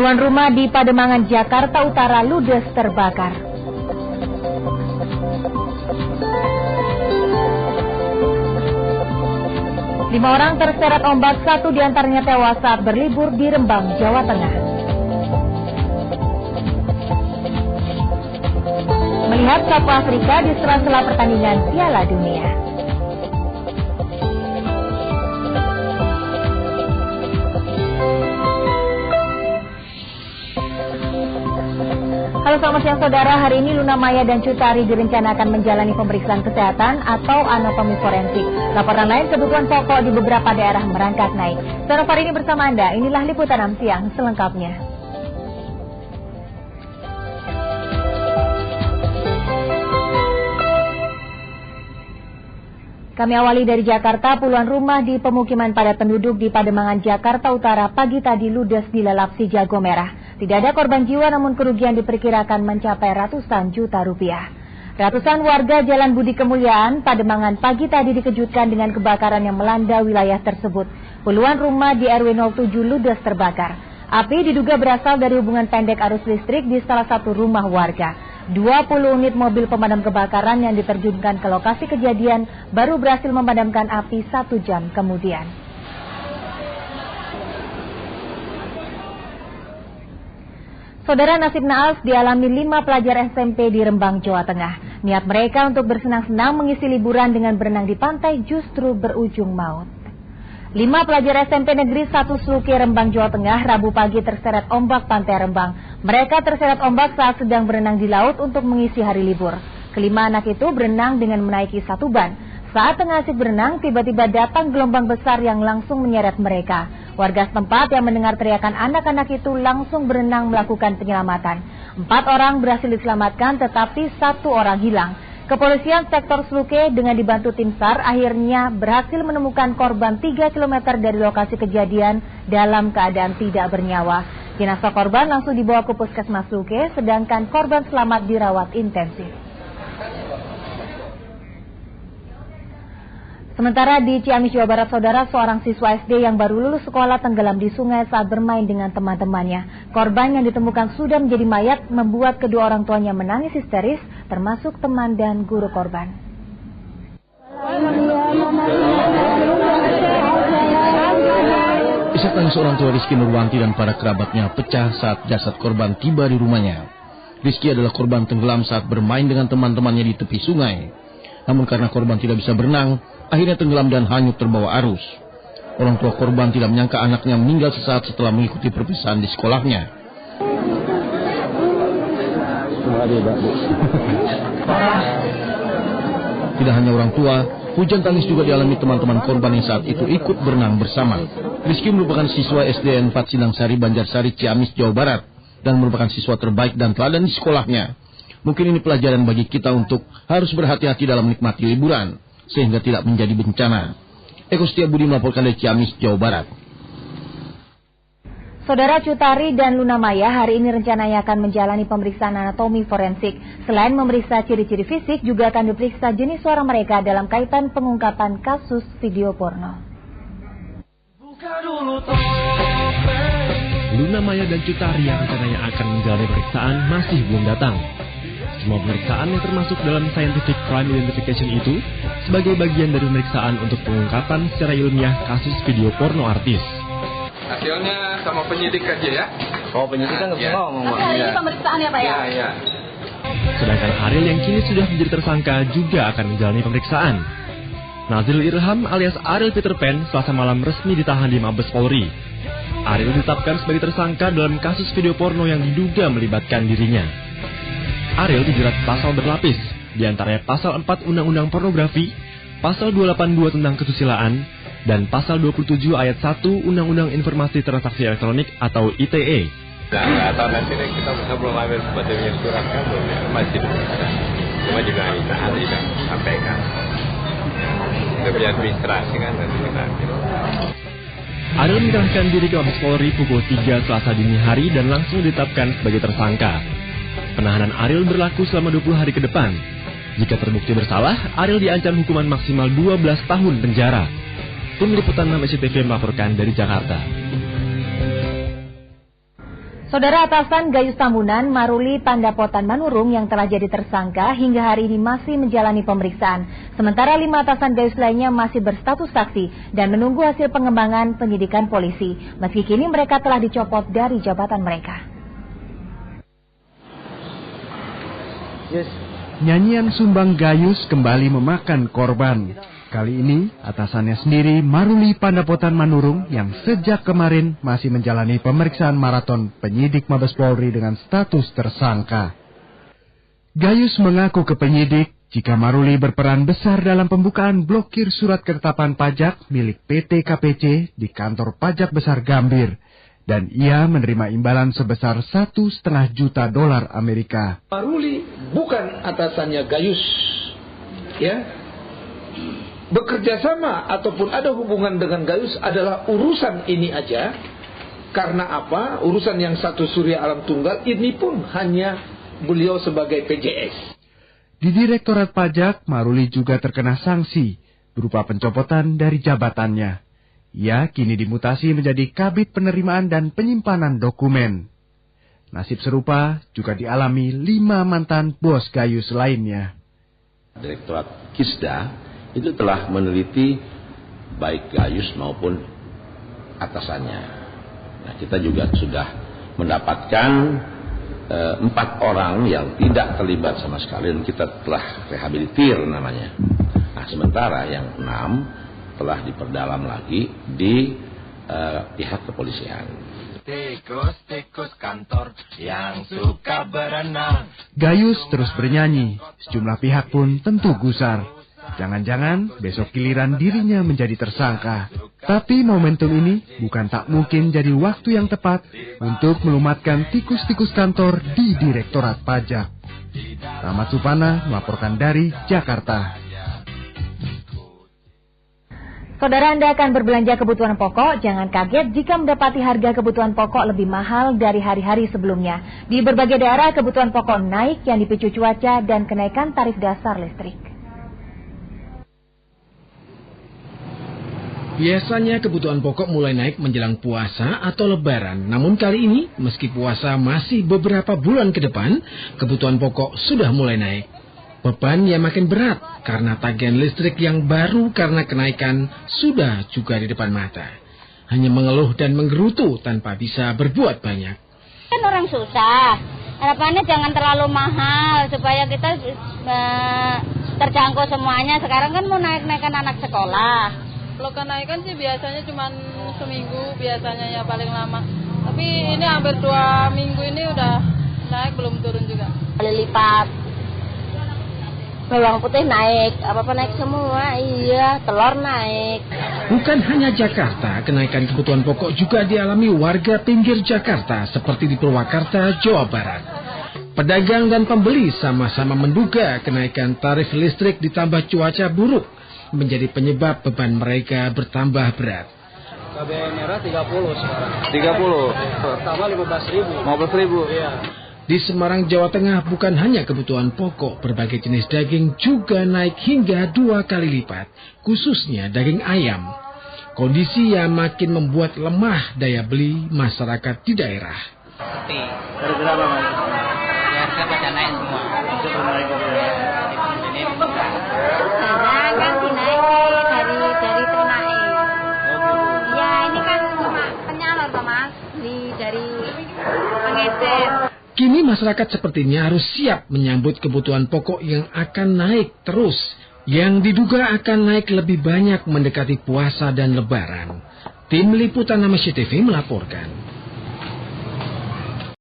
Puluhan rumah di Pademangan, Jakarta Utara ludes terbakar. Lima orang terseret ombak, 1 diantaranya tewas saat berlibur di Rembang, Jawa Tengah. Melihat satwa Afrika di sela-sela pertandingan Piala Dunia. Halo, selamat siang saudara. Hari ini Luna Maya dan Cut Tari direncanakan menjalani pemeriksaan kesehatan atau anatomi forensik. Laporan lain kebutuhan pokok di beberapa daerah merangkak naik. Saudara, hari ini bersama Anda, inilah Liputan 6 Siang selengkapnya. Kami awali dari Jakarta. Puluhan rumah di pemukiman padat penduduk di Pademangan, Jakarta Utara pagi tadi ludes dilalap si jago merah. Tidak ada korban jiwa, namun kerugian diperkirakan mencapai ratusan juta rupiah. Ratusan warga Jalan Budi Kemuliaan, Pademangan pagi tadi dikejutkan dengan kebakaran yang melanda wilayah tersebut. Puluhan rumah di RW 07 ludes terbakar. Api diduga berasal dari hubungan pendek arus listrik di salah satu rumah warga. 20 unit mobil pemadam kebakaran yang diterjunkan ke lokasi kejadian baru berhasil memadamkan api 1 jam kemudian. Saudara, nasib naas dialami 5 pelajar SMP di Rembang, Jawa Tengah. Niat mereka untuk bersenang-senang mengisi liburan dengan berenang di pantai justru berujung maut. 5 pelajar SMP Negeri 1 Sluki, Rembang, Jawa Tengah, Rabu pagi terseret ombak pantai Rembang. Mereka terseret ombak saat sedang berenang di laut untuk mengisi hari libur. Kelima anak itu berenang dengan menaiki satu ban. Saat tengah asik berenang, tiba-tiba datang gelombang besar yang langsung menyeret mereka. Warga setempat yang mendengar teriakan anak-anak itu langsung berenang melakukan penyelamatan. 4 orang berhasil diselamatkan, tetapi 1 orang hilang. Kepolisian sektor Sluke dengan dibantu tim SAR akhirnya berhasil menemukan korban 3 km dari lokasi kejadian dalam keadaan tidak bernyawa. Jenazah korban langsung dibawa ke Puskesmas Sluke, sedangkan korban selamat dirawat intensif. Sementara di Ciamis, Jawa Barat, saudara, seorang siswa SD yang baru lulus sekolah tenggelam di sungai saat bermain dengan teman-temannya. Korban yang ditemukan sudah menjadi mayat membuat kedua orang tuanya menangis histeris, termasuk teman dan guru korban. Isak tangis orang tua Rizky Nurwanti dan para kerabatnya pecah saat jasad korban tiba di rumahnya. Rizky adalah korban tenggelam saat bermain dengan teman-temannya di tepi sungai. Namun karena korban tidak bisa berenang, akhirnya tenggelam dan hanyut terbawa arus. Orang tua korban tidak menyangka anaknya meninggal sesaat setelah mengikuti perpisahan di sekolahnya. Tidak hanya orang tua, hujan tangis juga dialami teman-teman korban yang saat itu ikut berenang bersama. Rizky merupakan siswa SDN 4 Sinangsari, Banjarsari, Ciamis, Jawa Barat, dan merupakan siswa terbaik dan teladan di sekolahnya. Mungkin ini pelajaran bagi kita untuk harus berhati-hati dalam menikmati liburan, sehingga tidak menjadi bencana. Eko Setiabudi melaporkan dari Ciamis, Jawa Barat. Saudara, Cut Tari dan Luna Maya hari ini rencananya akan menjalani pemeriksaan anatomi forensik. Selain memeriksa ciri-ciri fisik, juga akan diperiksa jenis suara mereka dalam kaitan pengungkapan kasus video porno. Luna Maya dan Cut Tari yang rencananya akan menjalani pemeriksaan masih belum datang. Semua pemeriksaan yang termasuk dalam Scientific Crime Identification itu sebagai bagian dari pemeriksaan untuk pengungkapan secara ilmiah kasus video porno artis. Hasilnya sama penyidik aja ya. Oh, penyidik kan nggak bisa ngomong, Pak. Ini pemeriksaan ya, Pak ya? Iya. Sedangkan Ariel yang kini sudah menjadi tersangka juga akan menjalani pemeriksaan. Nazril Irham alias Ariel Peter Pan Selasa malam resmi ditahan di Mabes Polri. Ariel ditetapkan sebagai tersangka dalam kasus video porno yang diduga melibatkan dirinya. Ariel dijerat pasal berlapis, diantaranya pasal 4 Undang-Undang Pornografi, pasal 282 tentang kesusilaan, dan pasal 27 ayat 1 Undang-Undang Informasi Transaksi Elektronik atau ITE. Nggak tahu nanti kita belum ambil sebetulnya surat kan belum ya, masih bisa. Cuma juga kita ahli dan sampaikan. Lebih administrasi kan nanti kita ambil. Ariel menyerahkan diri ke Mabes Polri pukul 3 Selasa dini hari dan langsung ditetapkan sebagai tersangka. Penahanan Ariel berlaku selama 20 hari ke depan. Jika terbukti bersalah, Ariel diancam hukuman maksimal 12 tahun penjara. Tim Liputan 6 SCTV melaporkan dari Jakarta. Saudara atasan Gayus Tambunan, Maruli Pandapotan Manurung yang telah jadi tersangka hingga hari ini masih menjalani pemeriksaan. Sementara 5 atasan Gayus lainnya masih berstatus saksi dan menunggu hasil pengembangan penyidikan polisi. Meski kini mereka telah dicopot dari jabatan mereka. Nyanyian sumbang Gayus kembali memakan korban. Kali ini atasannya sendiri, Maruli Pandapotan Manurung, yang sejak kemarin masih menjalani pemeriksaan maraton penyidik Mabes Polri dengan status tersangka. Gayus mengaku ke penyidik jika Maruli berperan besar dalam pembukaan blokir surat ketetapan pajak milik PT KPC di kantor pajak besar Gambir. Dan ia menerima imbalan sebesar $1,5 juta Amerika. Maruli bukan atasannya Gayus, ya. Bekerja sama ataupun ada hubungan dengan Gayus adalah urusan ini aja. Karena apa? Urusan yang satu Surya Alam Tunggal ini pun hanya beliau sebagai PJS. Di Direktorat Pajak, Maruli juga terkena sanksi berupa pencopotan dari jabatannya. Ia kini dimutasi menjadi Kabid Penerimaan dan Penyimpanan Dokumen. Nasib serupa juga dialami 5 mantan bos Gayus lainnya. Direktorat Kisda itu telah meneliti baik Gayus maupun atasannya. Nah, kita juga sudah mendapatkan 4 orang yang tidak terlibat sama sekali dan kita telah rehabilitir namanya. Nah, sementara yang 6 telah diperdalam lagi di pihak kepolisian. Tikus-tikus kantor yang suka berenang. Gayus terus bernyanyi, sejumlah pihak pun tentu gusar. Jangan-jangan besok giliran dirinya menjadi tersangka. Tapi momentum ini bukan tak mungkin jadi waktu yang tepat untuk melumatkan tikus-tikus kantor di Direktorat Pajak. Rahmat Supana melaporkan dari Jakarta. Saudara, Anda akan berbelanja kebutuhan pokok, jangan kaget jika mendapati harga kebutuhan pokok lebih mahal dari hari-hari sebelumnya. Di berbagai daerah kebutuhan pokok naik yang dipicu cuaca dan kenaikan tarif dasar listrik. Biasanya kebutuhan pokok mulai naik menjelang puasa atau lebaran. Namun kali ini, meski puasa masih beberapa bulan ke depan, kebutuhan pokok sudah mulai naik. Beban yang makin berat karena tagihan listrik yang baru karena kenaikan sudah juga di depan mata. Hanya mengeluh dan menggerutu tanpa bisa berbuat banyak. Kan orang susah, harapannya jangan terlalu mahal supaya kita terjangkau semuanya. Sekarang kan mau naik-naikkan anak sekolah. Kalau kenaikan sih biasanya cuma seminggu biasanya ya paling lama. Tapi ini hampir 2 minggu ini udah naik, belum turun juga. Kali lipat. Bawang putih naik, apa-apa naik semua, iya, telur naik. Bukan hanya Jakarta, kenaikan kebutuhan pokok juga dialami warga pinggir Jakarta seperti di Purwakarta, Jawa Barat. Pedagang dan pembeli sama-sama menduga kenaikan tarif listrik ditambah cuaca buruk menjadi penyebab beban mereka bertambah berat. Cabai merah 30 sekarang. 30? Tambah 15.000. 15.000? Iya. Di Semarang, Jawa Tengah, bukan hanya kebutuhan pokok, berbagai jenis daging juga naik hingga 2 kali lipat, khususnya daging ayam. Kondisi yang makin membuat lemah daya beli masyarakat di daerah. Dari berapa, Mas? Ya, harga pada naik semua. Kan dinaik dari Ternate. Ya, ini kan cuma penyalur, Mas, dari pengecer. Kini masyarakat sepertinya harus siap menyambut kebutuhan pokok yang akan naik terus, yang diduga akan naik lebih banyak mendekati puasa dan lebaran. Tim Liputan Amnesty TV melaporkan.